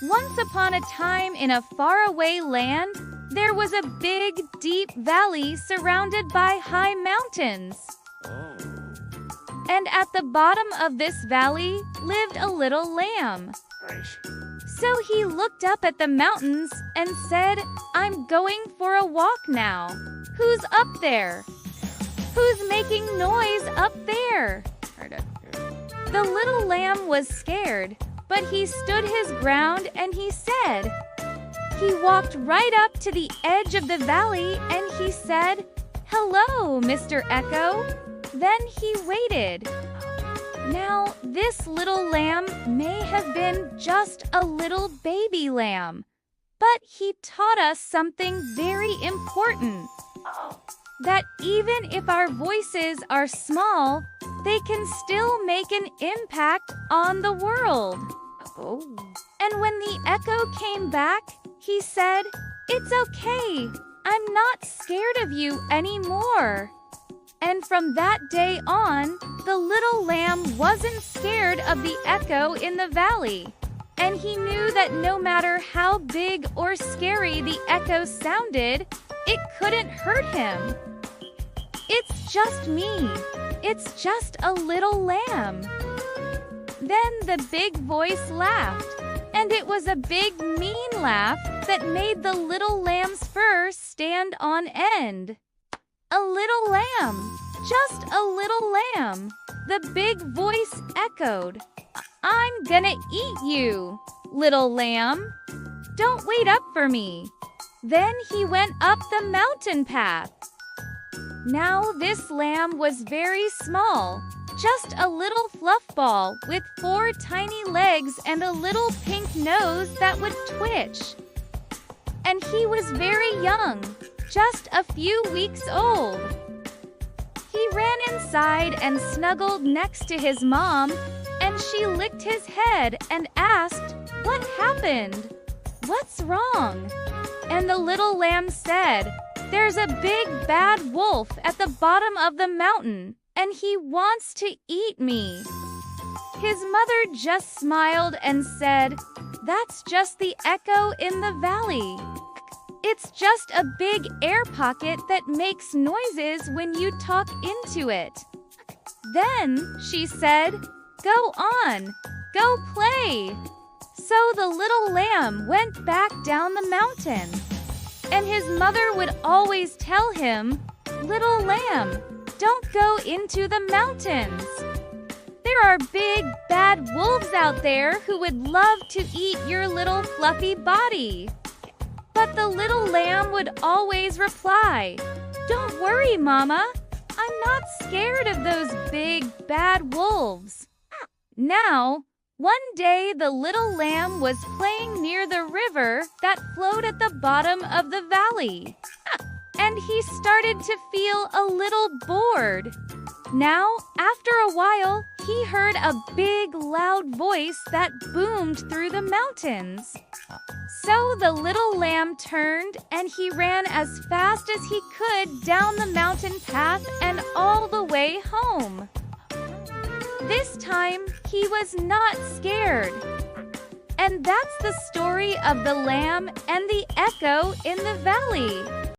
Once upon a time in a faraway land, there was a big, deep valley surrounded by high mountains. And at the bottom of this valley lived a little lamb. So he looked up at the mountains and said, "I'm going for a walk now. Who's up there? Who's making noise up there?" The little lamb was scared, but he stood his ground and he said, he walked right up to the edge of the valley and he said, "Hello, Mr. Echo." Then he waited. Now, this little lamb may have been just a little baby lamb, but he taught us something very important. That even if our voices are small, they can still make an impact on the world. And when the echo came back, he said, "It's okay. I'm not scared of you anymore." And from that day on, the little lamb wasn't scared of the echo in the valley. And he knew that no matter how big or scary the echo sounded, it couldn't hurt him. "It's just me. It's just a little lamb." Then the big voice laughed, and it was a big, mean laugh that made the little lamb's fur stand on end. "A little lamb, just a little lamb," the big voice echoed. "I'm gonna eat you, little lamb. Don't wait up for me." Then he went up the mountain path. Now this lamb was very small, just a little fluff ball with 4 tiny legs and a little pink nose that would twitch. And he was very young, just a few weeks old. He ran inside and snuggled next to his mom, and she licked his head and asked, "What happened? What's wrong?" And the little lamb said, "There's a big bad wolf at the bottom of the mountain, and he wants to eat me." His mother just smiled and said, "That's just the echo in the valley. It's just a big air pocket that makes noises when you talk into it." Then she said, "Go on, go play." So the little lamb went back down the mountain. And his mother would always tell him, "Little lamb, don't go into the mountains. There are big, bad wolves out there who would love to eat your little fluffy body." But the little lamb would always reply, "Don't worry, Mama. I'm not scared of those big, bad wolves." Now, one day the little lamb was playing near the river that flowed at the bottom of the valley. And he started to feel a little bored. Now, after a while, he heard a big, loud voice that boomed through the mountains. So the little lamb turned and he ran as fast as he could down the mountain path and all the way home. This time, he was not scared. And that's the story of the lamb and the echo in the valley.